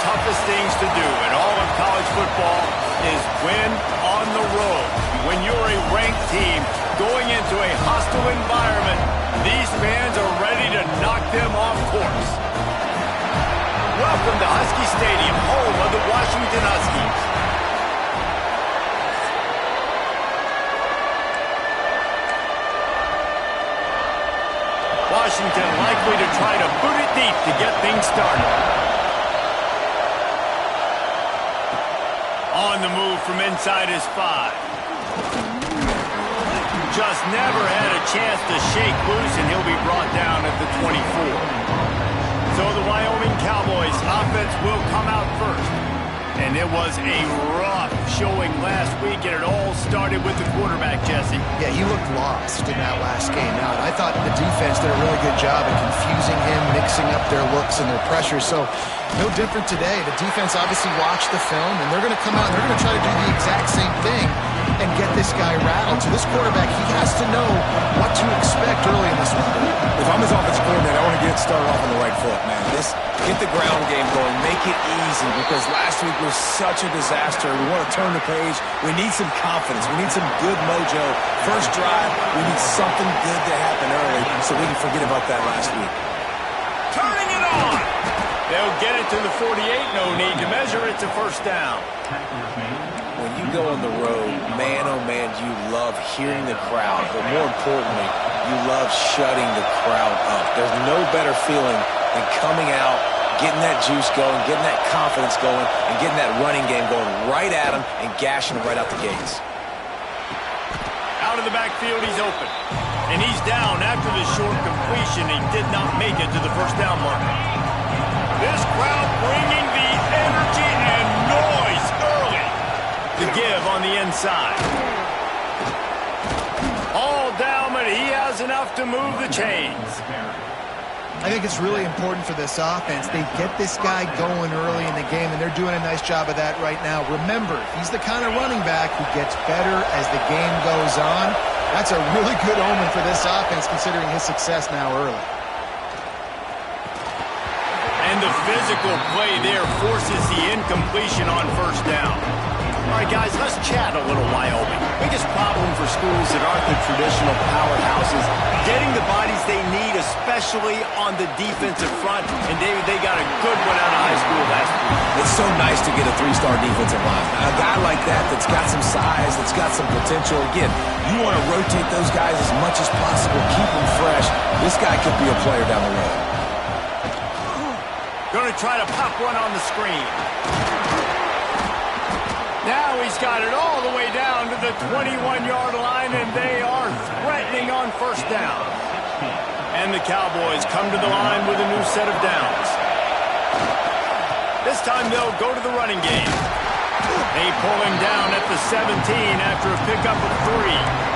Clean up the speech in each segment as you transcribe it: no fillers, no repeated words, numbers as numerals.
toughest things to do in all of college football is win on the road. When you're a ranked team going into a hostile environment, these fans are ready to knock them off course. Welcome to Husky Stadium, home of the Washington Huskies. Washington likely to try to boot it deep to get things started. On the move from inside his 5. Just never had a chance to shake loose, and he'll be brought down at the 24. So the Wyoming Cowboys offense will come out first. And it was a rough showing last week, and it all started with the quarterback, Jesse. Yeah, he looked lost in that last game. Now, I thought the defense did a really good job of confusing him, mixing up their looks and their pressures. So, no different today. The defense obviously watched the film, and they're going to come out and they're going to try to do the exact same thing and get this guy rattled. So this quarterback, he has to know what to expect early in this one. If I'm his offensive coordinator, I want to get started off on the right foot, man. Get the ground game going. Make it easy, because last week was such a disaster. We want to turn the page. We need some confidence. We need some good mojo. First drive, we need something good to happen early so we can forget about that last week. Turning it on. They'll get it to the 48. No need to measure. It's a first down. When you go on the road, man, oh man, you love hearing the crowd. But more importantly, you love shutting the crowd up. There's no better feeling than coming out, getting that juice going, getting that confidence going, and getting that running game going right at them and gashing them right out the gates. Out of the backfield, he's open. And he's down after the short completion. He did not make it to the first down marker. This crowd bringing the energy and noise early. The give on the inside. All down, but he has enough to move the chains. I think it's really important for this offense. They get this guy going early in the game, and they're doing a nice job of that right now. Remember, he's the kind of running back who gets better as the game goes on. That's a really good omen for this offense, considering his success now early. And the physical play there forces the incompletion on first down. All right, guys, let's chat a little Wyoming. Biggest problem for schools that aren't the traditional powerhouses, getting the bodies they need, especially on the defensive front. And, David, they got a good one out of high school last week. It's so nice to get a 3-star defensive line. A guy like that's got some size, that's got some potential. Again, you want to rotate those guys as much as possible, keep them fresh. This guy could be a player down the road. Going to try to pop one on the screen. Now he's got it all the way down to the 21-yard line, and they are threatening on first down. And the Cowboys come to the line with a new set of downs. This time they'll go to the running game. They pull him down at the 17 after a pickup of 3.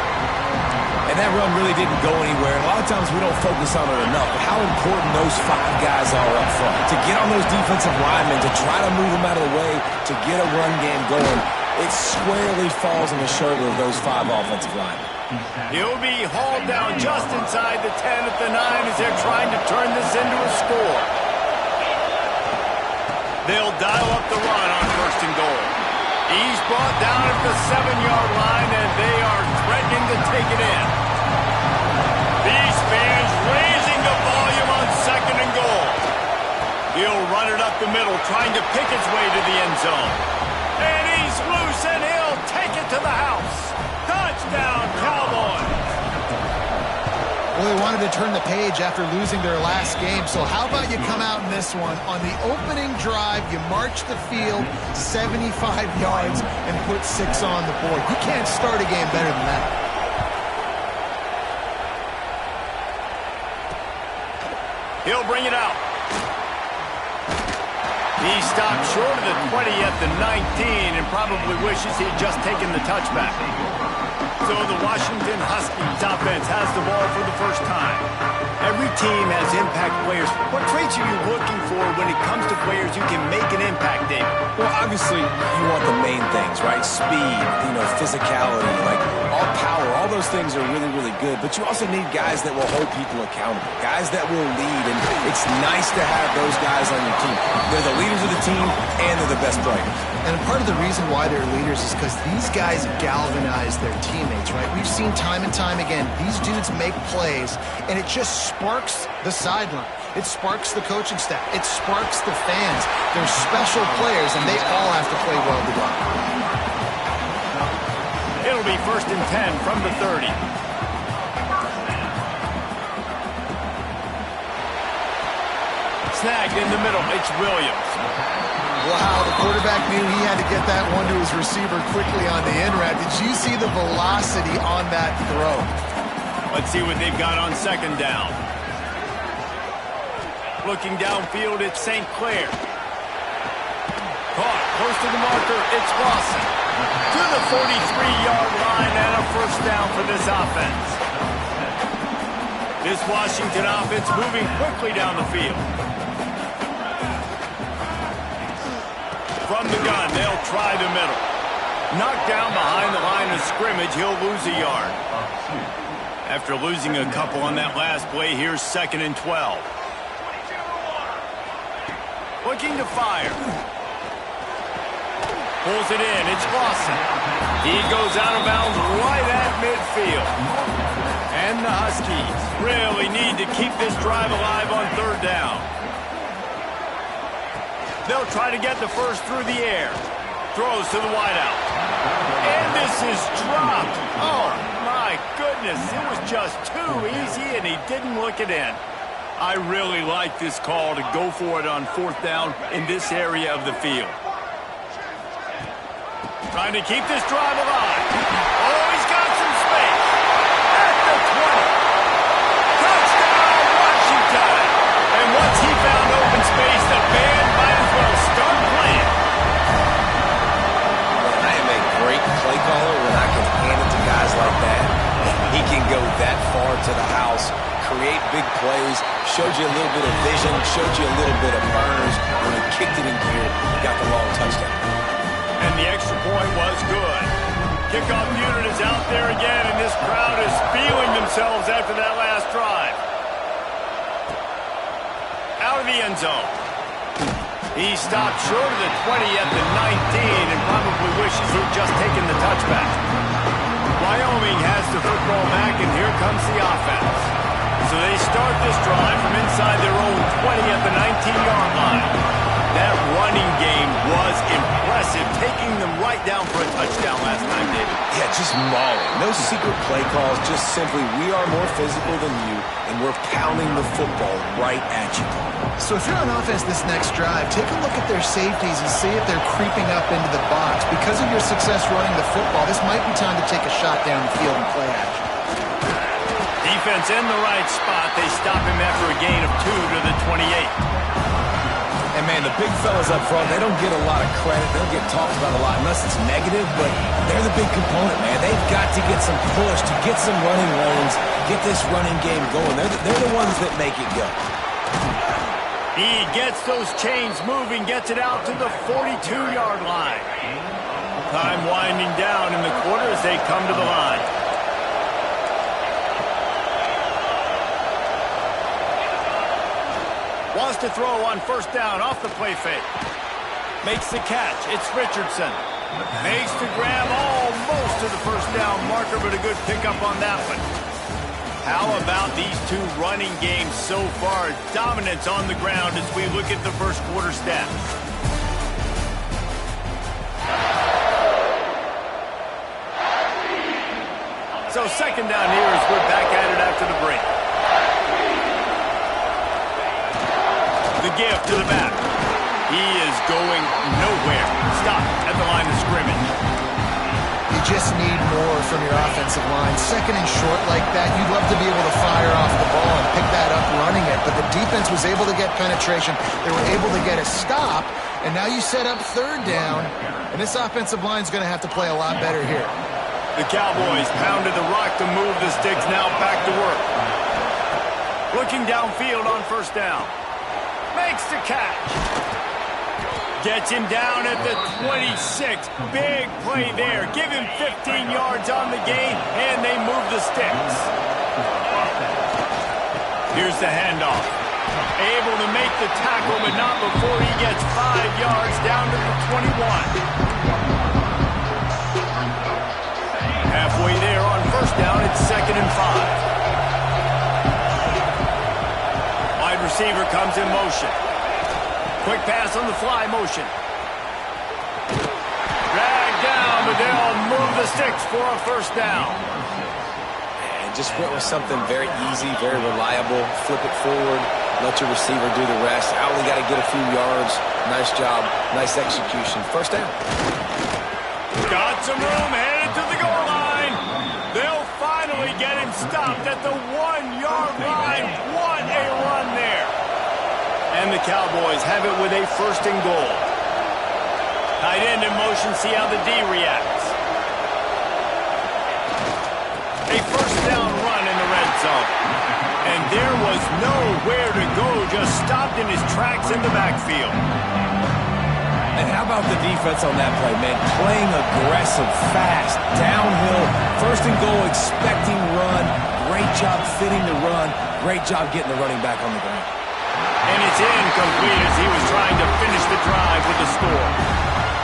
And that run really didn't go anywhere. And a lot of times we don't focus on it enough. But how important those 5 guys are up front. To get on those defensive linemen, to try to move them out of the way, to get a run game going, it squarely falls on the shoulder of those 5 offensive linemen. He'll be hauled down just inside the 10 at the 9 as they're trying to turn this into a score. They'll dial up the run on first and goal. He's brought down at the 7-yard line, and they are threatening to take it in. These fans raising the volume on second and goal. He'll run it up the middle, trying to pick his way to the end zone. And he's loose, and he'll take it to the house. Touchdown, Cowboys! Well, they wanted to turn the page after losing their last game, so how about you come out in this one? On the opening drive, you march the field 75 yards and put 6 on the board. You can't start a game better than that. He'll bring it out. He stopped short of the 20 at the 19 and probably wishes he'd just taken the touchback. So the Washington Huskies offense has the ball for the first time. Every team has impact players. What traits are you looking for when it comes to players who can make an impact, David? Well, obviously, you want the main things, right? Speed, physicality. Like, raw power. All those things are really, really good. But you also need guys that will hold people accountable, guys that will lead. And it's nice to have those guys on your team. They're the leaders of the team, and they're the best players. And part of the reason why they're leaders is because these guys galvanize their teammates, right? We've seen time and time again, these dudes make plays, and it just sparks the sideline. It sparks the coaching staff. It sparks the fans. They're special players, and they all have to play well together. It'll be 1st and 10 from the 30. Snagged in the middle. It's Williams. Wow, the quarterback knew he had to get that one to his receiver quickly on the in route. Did you see the velocity on that throw? Let's see what they've got on 2nd down. Looking downfield, it's St. Clair. Caught close to the marker, it's Lawson. To the 43-yard line and a 1st down for this offense. This Washington offense moving quickly down the field. From the gun, they'll try the middle. Knocked down behind the line of scrimmage, he'll lose a yard. After losing a couple on that last play, here's 2nd and 12. Looking to fire. Pulls it in, it's Lawson. He goes out of bounds right at midfield. And the Huskies really need to keep this drive alive on 3rd down. They'll try to get the first through the air. Throws to the wideout. And this is dropped. Oh, my goodness. It was just too easy, and he didn't look it in. I really like this call to go for it on 4th down in this area of the field. Trying to keep this drive alive. Oh, he's got some space. At the 20. Touchdown, Washington. And once he found open space, the band might as well start playing. I am a great play caller when I can hand it to guys like that. He can go that far to the house, create big plays, showed you a little bit of vision, showed you a little bit of burners. When he kicked it in gear, he got the long touchdown. And the extra point was good. Kickoff unit is out there again, and this crowd is feeling themselves after that last drive. Out of the end zone. He stopped short of the 20 at the 19 and probably wishes he'd just taken the touchback. Wyoming has the football back, and here comes the offense. So they start this drive from inside their own 20 at the 19-yard line. That running game was impressive, taking them right down for a touchdown last night, David. Yeah, just mauling. No secret play calls, just simply we are more physical than you, and we're pounding the football right at you. So if you're on offense this next drive, take a look at their safeties and see if they're creeping up into the box. Because of your success running the football, this might be time to take a shot down the field and play action. Defense in the right spot. They stop him after a gain of 2 to the 28. And, man, the big fellas up front, they don't get a lot of credit. They don't get talked about a lot unless it's negative, but they're the big component, man. They've got to get some push, to get some running lanes, get this running game going. They're the ones that make it go. He gets those chains moving, gets it out to the 42-yard line. Time winding down in the quarter as they come to the line. Wants to throw on 1st down off the play fake. Makes the catch. It's Richardson. Makes the grab almost to the 1st down marker, but a good pickup on that one. How about these two running games so far? Dominance on the ground as we look at the 1st quarter stats. So 2nd down here as we're back at it after the break. The give to the back. He is going nowhere. Stop at the line of scrimmage. You just need more from your offensive line. 2nd and short like that, you'd love to be able to fire off the ball and pick that up running it, but the defense was able to get penetration. They were able to get a stop, and now you set up 3rd down, and this offensive line is going to have to play a lot better here. The Cowboys pounded the rock to move the sticks, now back to work. Looking downfield on 1st down. Makes the catch. Gets him down at the 26. Big play there. Give him 15 yards on the gain, and they move the sticks. Here's the handoff. Able to make the tackle, but not before he gets 5 yards down to the 21. Halfway there on first down, it's 2nd and 5. Wide receiver comes in motion. Quick pass on the fly motion. Dragged down, but they'll move the sticks for a first down. And just went with something very easy, very reliable. Flip it forward, let your receiver do the rest. I only got to get a few yards. Nice job, nice execution. First down. Got some room, headed to the goal line. They'll finally get him stopped at the 1-yard line. What a run there. And the Cowboys have it with a 1st and goal. Tight end in motion, see how the D reacts. A first down run in the red zone. And there was nowhere to go, just stopped in his tracks in the backfield. And how about the defense on that play, man? Playing aggressive, fast, downhill, 1st and goal, expecting run. Great job fitting the run. Great job getting the running back on the ground. And it's incomplete as he was trying to finish the drive with the score.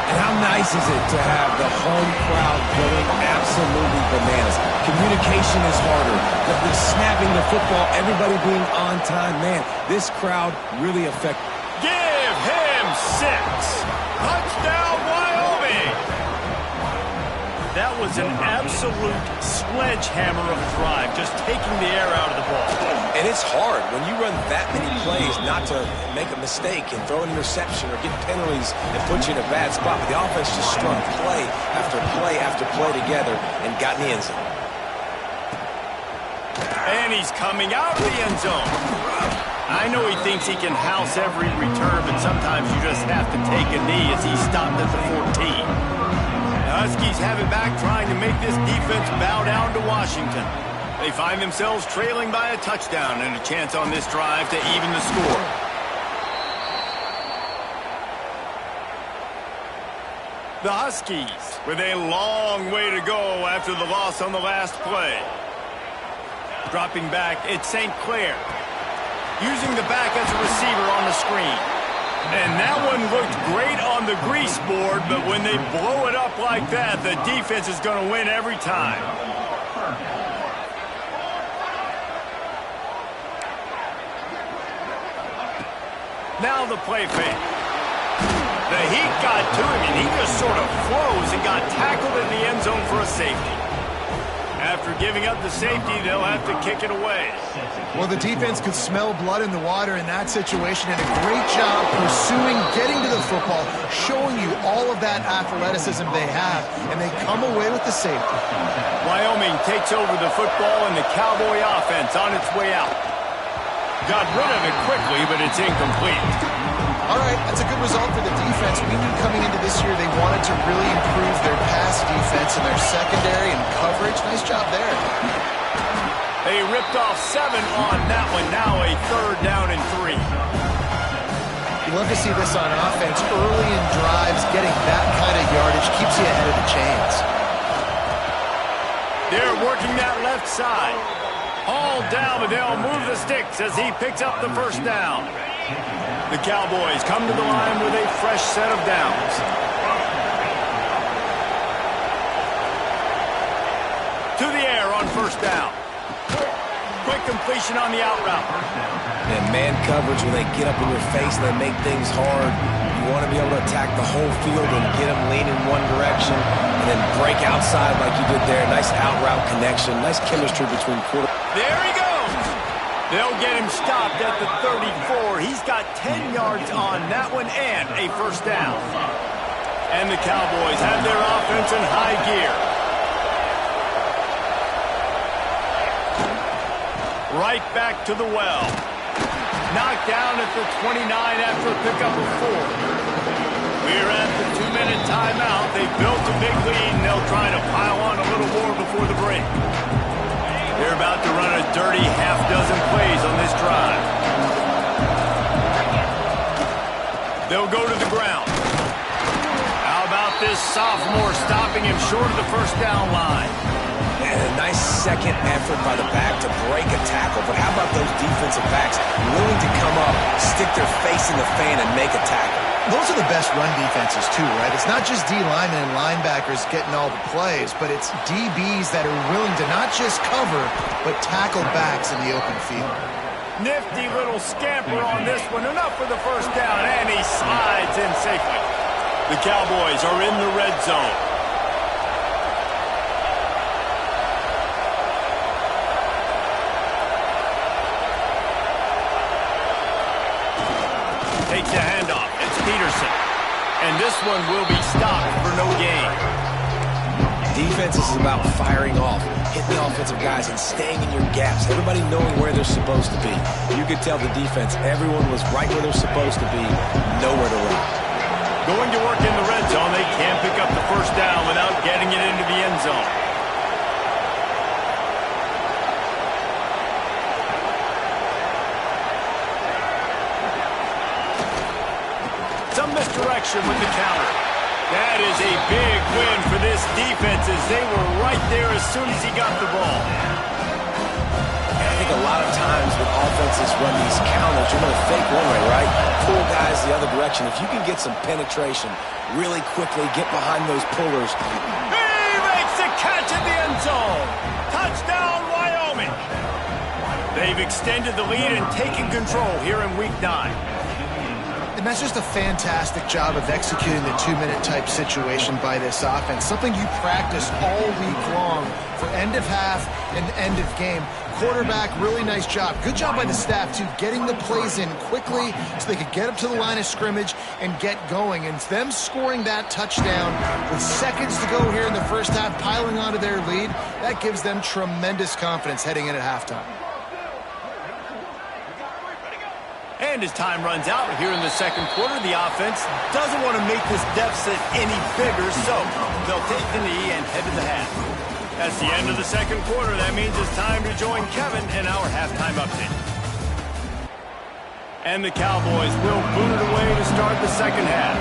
And how nice is it to have the home crowd going absolutely bananas? Communication is harder. The snapping the football, everybody being on time. Man, this crowd really affects. Give him 6. Touchdown, Wyoming. That was an absolute sledgehammer of a drive, just taking the air out of the ball. And it's hard when you run that many plays not to make a mistake and throw an interception or get penalties and put you in a bad spot. But the offense just strung play after play after play together and got in the end zone. And he's coming out of the end zone. I know he thinks he can house every return, but sometimes you just have to take a knee as he stopped at the 14. The Huskies have it back, trying to make this defense bow down to Washington. They find themselves trailing by a touchdown and a chance on this drive to even the score. The Huskies with a long way to go after the loss on the last play. Dropping back, it's St. Clair. Using the back as a receiver on the screen. And that one looked great on the grease board, but when they blow it up like that, the defense is going to win every time. Now the play fake. The heat got to him, and he just sort of froze and got tackled in the end zone for a safety. After giving up the safety, they'll have to kick it away. Well, the defense could smell blood in the water in that situation, and a great job pursuing, getting to the football, showing you all of that athleticism they have, and they come away with the safety. Wyoming takes over the football, and the Cowboy offense on its way out. Got rid of it quickly, but it's incomplete. All right, that's a good result for the defense. We knew coming into this year they wanted to really improve their pass defense and their secondary and coverage. Nice job there. They ripped off 7 on that one. Now a 3rd down and 3. You love to see this on offense. Early in drives, getting that kind of yardage keeps you ahead of the chains. They're working that left side. All down, but they'll move the sticks as he picks up the first down. The Cowboys come to the line with a fresh set of downs. To the air on first down. Quick completion on the out route. And man coverage, when they get up in your face and they make things hard, you want to be able to attack the whole field and get them leaning one direction and then break outside like you did there. Nice out route connection. Nice chemistry between quarterbacks. There he goes. They'll get him stopped at the 34. He's got 10 yards on that one and a first down. And the Cowboys have their offense in high gear. Right back to the well. Knocked down at the 29 after a pickup of 4. We're at the 2-minute timeout. They built a big lead, and they'll try to pile on a little more before the break. They're about to run a dirty half-dozen plays on this drive. They'll go to the ground. this sophomore stopping him short of the first down line. And a nice second effort by the back to break a tackle. But how about those defensive backs willing to come up, stick their face in the fan, and make a tackle? Those are the best run defenses, too, right? It's not just D linemen and linebackers getting all the plays, but it's DBs that are willing to not just cover, but tackle backs in the open field. Nifty little scamper on this one. Enough for the first down, and he slides in safely. The Cowboys are in the red zone. Takes a handoff. It's Peterson. And this one will be stopped for no gain. Defense is about firing off, hitting the offensive guys, and staying in your gaps. Everybody knowing where they're supposed to be. You could tell the defense, everyone was right where they're supposed to be, nowhere to run. Going to work in the red zone, they can't pick up the first down without getting it into the end zone. Some misdirection with the counter. That is a big win for this defense as they were right there as soon as he got the ball. And I think a lot of times when offenses run these counters, you're going to fake one way, right? Pull guys the other direction. If you can get some penetration really quickly, get behind those pullers. He makes the catch in the end zone. Touchdown, Wyoming. They've extended the lead and taken control here in Week 9. And that's just a fantastic job of executing the two-minute type situation by this offense. Something you practice all week long for end of half and end of game. Quarterback, really nice job. Good job by the staff, too, getting the plays in quickly so they could get up to the line of scrimmage and get going. And them scoring that touchdown with seconds to go here in the first half, piling onto their lead, that gives them tremendous confidence heading in at halftime. And as time runs out here in the second quarter, the offense doesn't want to make this deficit any bigger, so they'll take the knee and head to the half. That's the end of the second quarter. That means it's time to join Kevin in our halftime update. And the Cowboys will boot it away to start the second half.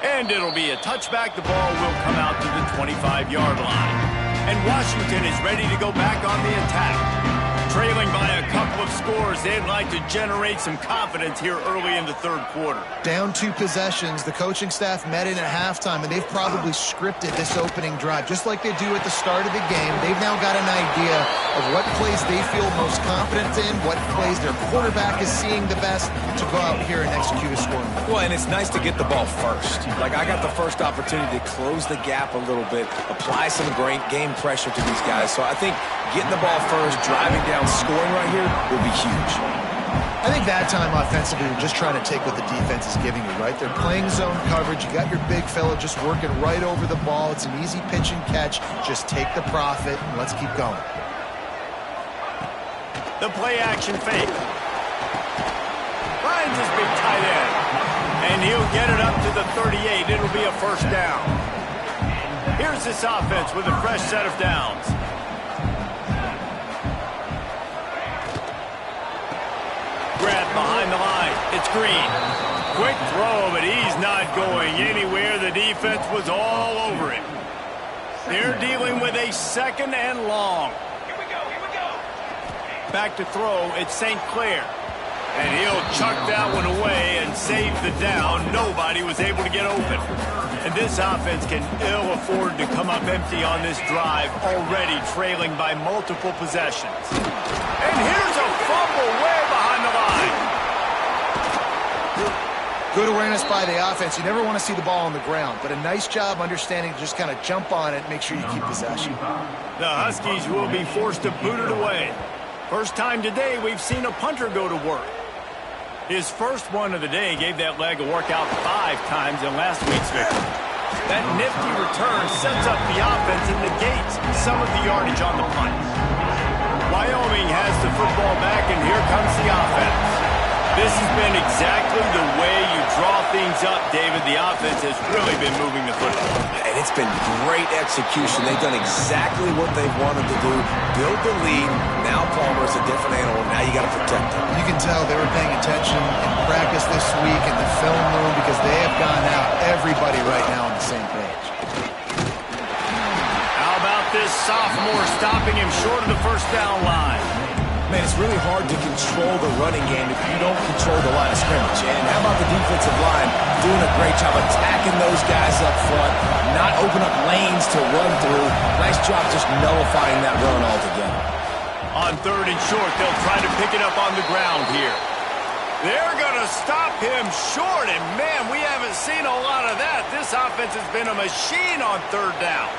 And it'll be a touchback. The ball will come out to the 25-yard line. And Washington is ready to go back on the attack. Trailing by a couple of scores, they'd like to generate some confidence here early in the third quarter. Down 2 possessions, the coaching staff met in at halftime, and they've probably scripted this opening drive. Just like they do at the start of the game, they've now got an idea of what plays they feel most confident in, what plays their quarterback is seeing the best to go out here and execute a scoring. Well, and it's nice to get the ball first. Like, I got the first opportunity to close the gap a little bit, apply some great game pressure to these guys. So I think getting the ball first, driving down, scoring right here will be huge. I think that time offensively, you're just trying to take what the defense is giving you, right? They're playing zone coverage. You got your big fella just working right over the ball. It's an easy pitch and catch. Just take the profit and let's keep going. The play action fake. Finds his big tight end. And he'll get it up to the 38. It'll be a first down. Here's this offense with a fresh set of downs. Grab behind the line. It's Green. Quick throw, but he's not going anywhere. The defense was all over him. They're dealing with a second and long. Here we go. Back to throw. It's St. Clair. And he'll chuck that one away and save the down. Nobody was able to get open. And this offense can ill afford to come up empty on this drive, already trailing by multiple possessions. And here's a fumble way behind the line. Good awareness by the offense. You never want to see the ball on the ground, but a nice job understanding to just kind of jump on it and make sure you keep possession. The Huskies will be forced to boot it away. First time today we've seen a punter go to work. His first one of the day gave that leg a workout 5 times in last week's victory. That nifty return sets up the offense and negates some of the yardage on the punt. Wyoming has the football back, and here comes the offense. This has been exactly the way you draw things up, David. The offense has really been moving the football. And it's been great execution. They've done exactly what they've wanted to do. Build the lead. Now Palmer's a different animal. Now you got to protect him. You can tell they were paying attention in practice this week in the film room because they have gone out, everybody right now on the same page. How about this sophomore stopping him short of the first down line? Man, it's really hard to control the running game if you don't control the line of scrimmage. And how about the defensive line doing a great job attacking those guys up front, not open up lanes to run through. Nice job just nullifying that run altogether. On 3rd and short, they'll try to pick it up on the ground here. They're going to stop him short, and man, we haven't seen a lot of that. This offense has been a machine on 3rd down.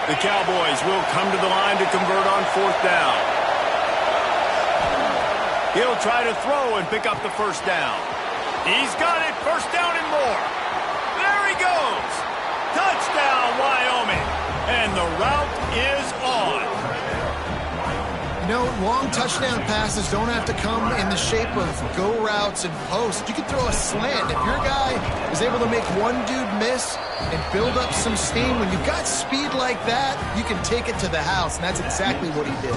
The Cowboys will come to the line to convert on 4th down. He'll try to throw and pick up the first down. He's got it, first down and more. There he goes. Touchdown, Wyoming. And the route is on. You know, long touchdown passes don't have to come in the shape of go routes and posts. You can throw a slant. If your guy is able to make one dude miss and build up some steam, when you've got speed like that, you can take it to the house, and that's exactly what he did.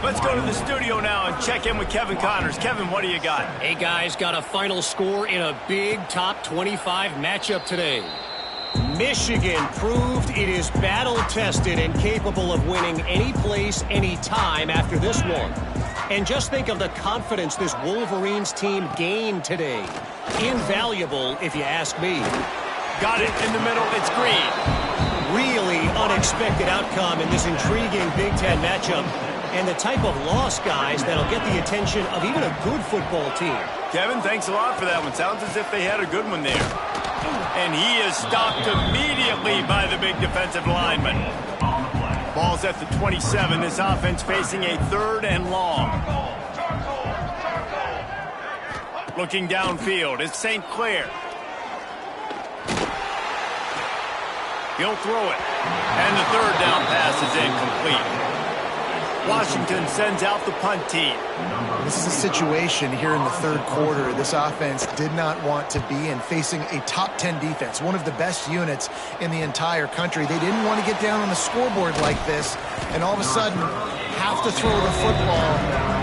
Let's go to the studio now and check in with Kevin Connors. Kevin, what do you got? Hey, guys, got a final score in a big top 25 matchup today. Michigan proved it is battle-tested and capable of winning any place, any time after this one. And just think of the confidence this Wolverines team gained today. Invaluable, if you ask me. Got it in the middle. It's green. Really unexpected outcome in this intriguing Big Ten matchup. And the type of loss, guys, that'll get the attention of even a good football team. Kevin, thanks a lot for that one. Sounds as if they had a good one there. And he is stopped immediately by the big defensive lineman. Ball's at the 27. This offense facing a 3rd and long. Looking downfield, it's St. Clair. He'll throw it. And the 3rd down pass is incomplete. Washington sends out the punt team. This is a situation here in the 3rd quarter this offense did not want to be in, facing a top 10 defense, one of the best units in the entire country. They didn't want to get down on the scoreboard like this and all of a sudden have to throw the football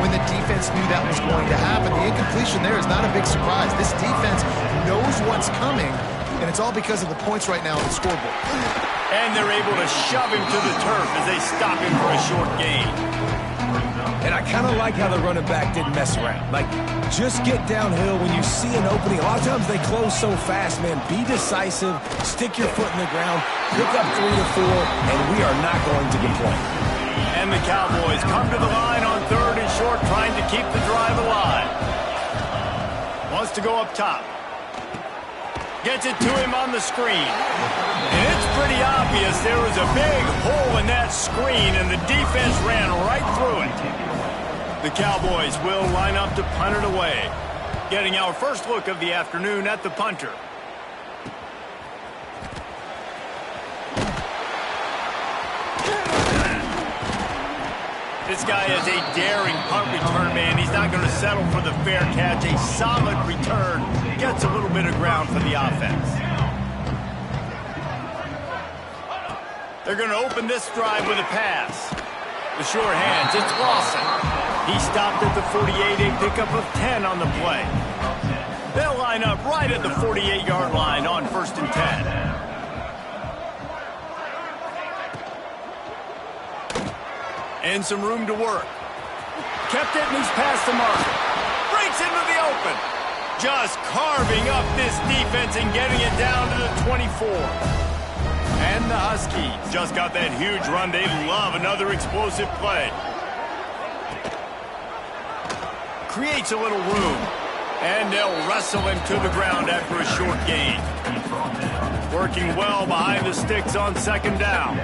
when the defense knew that was going to happen. The incompletion there is not a big surprise. This defense knows what's coming, and it's all because of the points right now on the scoreboard. And they're able to shove him to the turf as they stop him for a short gain. And I kind of like how the running back didn't mess around. Like, just get downhill when you see an opening. A lot of times they close so fast, man. Be decisive, stick your foot in the ground, pick up 3 to 4, and we are not going to complain. And the Cowboys come to the line on 3rd and short, trying to keep the drive alive. Wants to go up top. Gets it to him on the screen. And it's pretty obvious there was a big hole in that screen, and the defense ran right through it. The Cowboys will line up to punt it away. Getting our first look of the afternoon at the punter. This guy is a daring punt return man. He's not going to settle for the fair catch. A solid return. Gets a little bit of ground for the offense. They're going to open this drive with a pass. The sure hands, it's Lawson. He stopped at the 48, a pickup of 10 on the play. They'll line up right at the 48-yard line on 1st and 10. And some room to work. Kept it, and he's past the marker. Breaks into the open. Just carving up this defense and getting it down to the 24. And the Huskies just got that huge run. They love another explosive play. Creates a little room. And they'll wrestle him to the ground after a short gain. Working well behind the sticks on 2nd down.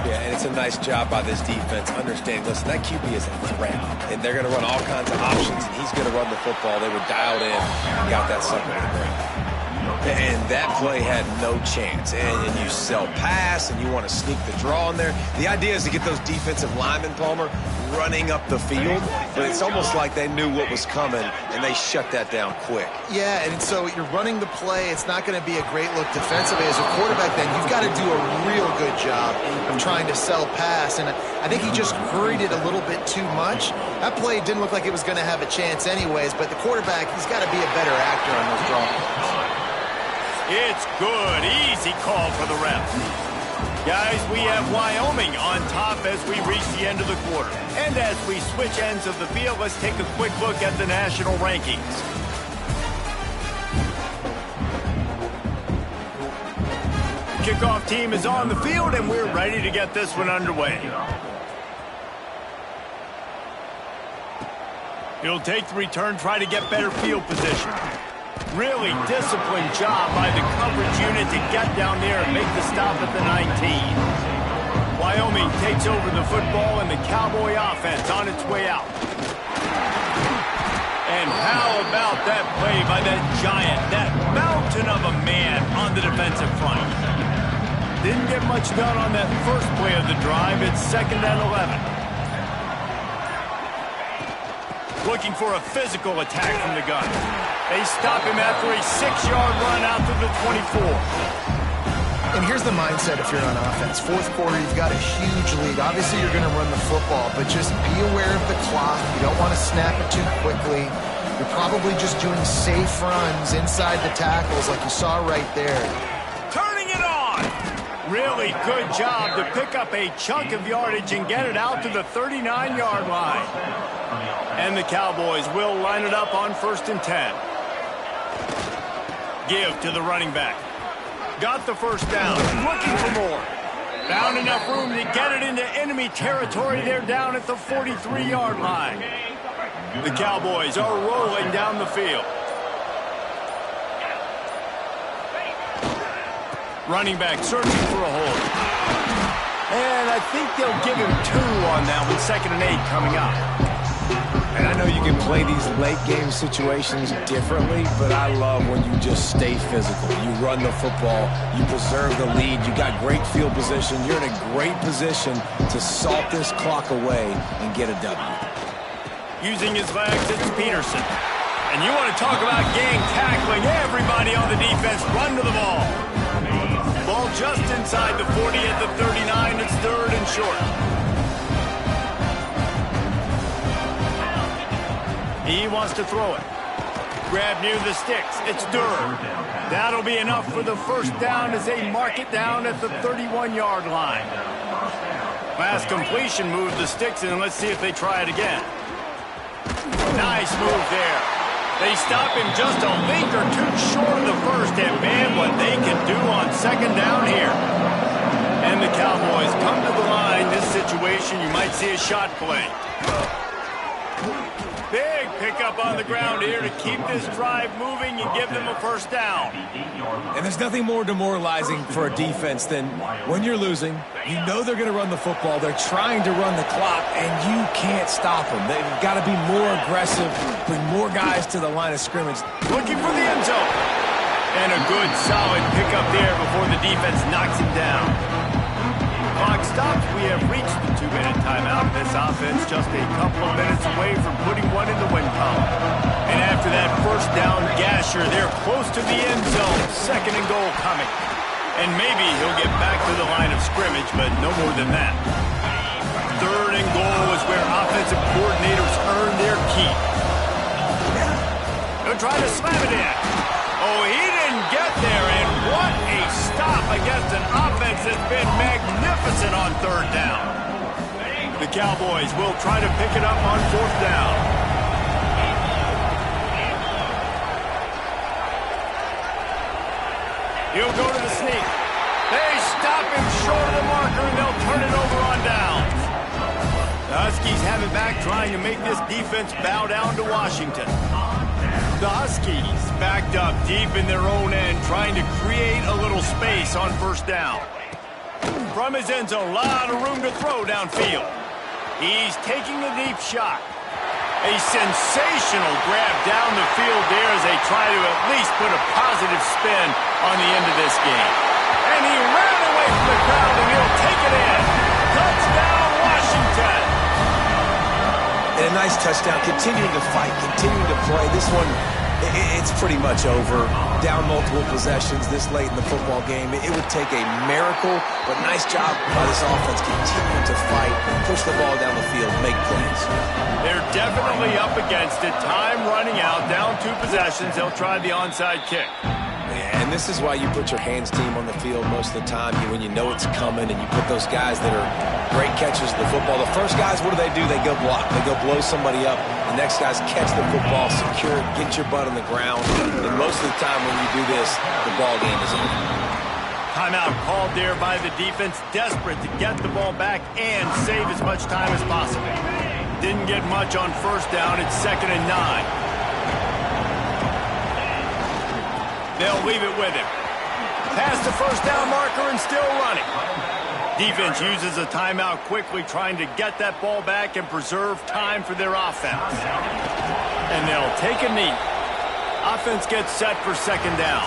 Yeah, and it's a nice job by this defense. Understand, listen, that QB is a threat, and they're going to run all kinds of options, and he's going to run the football. They were dialed in and got that sucker to the ground. And that play had no chance. And you sell pass, and you want to sneak the draw in there. The idea is to get those defensive linemen, Palmer, running up the field. But it's almost like they knew what was coming, and they shut that down quick. Yeah, and so you're running the play. It's not going to be a great look defensively. As a quarterback, then, you've got to do a real good job of trying to sell pass. And I think he just hurried it a little bit too much. That play didn't look like it was going to have a chance anyways, but the quarterback, he's got to be a better actor on those draw plays. It's good. Easy call for the ref. Guys, we have Wyoming on top as we reach the end of the quarter. And as we switch ends of the field, let's take a quick look at the national rankings. Kickoff team is on the field, and we're ready to get this one underway. He'll take the return, try to get better field position. Really disciplined job by the coverage unit to get down there and make the stop at the 19. Wyoming takes over the football, and the Cowboy offense on its way out. And how about that play by that giant, that mountain of a man on the defensive front? Didn't get much done on that first play of the drive. It's 2nd and 11. Looking for a physical attack from the gun. They stop him after a 6-yard run out to the 24. And here's the mindset if you're on offense. Fourth quarter, you've got a huge lead. Obviously, you're going to run the football, but just be aware of the clock. You don't want to snap it too quickly. You're probably just doing safe runs inside the tackles like you saw right there. Turning it on! Really good job to pick up a chunk of yardage and get it out to the 39-yard line. And the Cowboys will line it up on 1st and 10. Give to the running back. Got the first down. Looking for more. Found enough room to get it into enemy territory. They're down at the 43-yard line. The Cowboys are rolling down the field. Running back searching for a hole. And I think they'll give him 2 on that one. 2nd and 8 coming up. And I know you can play these late-game situations differently, but I love when you just stay physical. You run the football, you preserve the lead, you got great field position. You're in a great position to salt this clock away and get a W. Using his legs, it's Peterson. And you want to talk about gang tackling. Everybody on the defense run to the ball. Ball just inside the 40 at the 39. It's 3rd and short. He wants to throw it. Grab near the sticks. It's Durr. That'll be enough for the first down as they mark it down at the 31-yard line. Last completion moved the sticks, and let's see if they try it again. Nice move there. They stop him just a link or 2 short of the first, and man, what they can do on 2nd down here. And the Cowboys come to the line. This situation, you might see a shot play. Big pickup on the ground here to keep this drive moving and give them a first down. And there's nothing more demoralizing for a defense than when you're losing, you know they're going to run the football, they're trying to run the clock, and you can't stop them. They've got to be more aggressive, bring more guys to the line of scrimmage. Looking for the end zone. And a good, solid pickup there before the defense knocks him down. Clock stops. We have reached the 2-minute timeout. This offense just a couple of minutes away from putting one in the win column. And after that first down gasher, they're close to the end zone. 2nd and goal coming. And maybe he'll get back to the line of scrimmage, but no more than that. 3rd and goal is where offensive coordinators earn their keep. They'll try to slam it in. Oh, he didn't get there, and what a stop against an offense that's been magnificent on 3rd down. The Cowboys will try to pick it up on 4th down. He'll go to the sneak. They stop him short of the marker, and they'll turn it over on downs. The Huskies have it back, trying to make this defense bow down to Washington. The Huskies backed up deep in their own end, trying to create a little space on 1st down. From his end zone, a lot of room to throw downfield. He's taking the deep shot. A sensational grab down the field there as they try to at least put a positive spin on the end of this game. And he ran away from the crowd, and he'll take it in. Touchdown, Washington. And a nice touchdown, continuing to fight, continuing to play. This one, it's pretty much over. Down multiple possessions this late in the football game. It would take a miracle, but nice job by this offense continuing to fight, push the ball down the field, make plays. They're definitely up against it. Time running out, down 2 possessions. They'll try the onside kick. And this is why you put your hands team on the field most of the time when you know it's coming, and you put those guys that are great catchers of the football. The first guys, what do? They go block. They go blow somebody up. The next guys catch the football, secure it, get your butt on the ground. And most of the time when you do this, the ball game is over. Timeout called there by the defense, desperate to get the ball back and save as much time as possible. Didn't get much on first down. It's 2nd and 9. They'll leave it with him. Past the first down marker and still running. Defense uses a timeout quickly, trying to get that ball back and preserve time for their offense. And they'll take a knee. Offense gets set for 2nd down.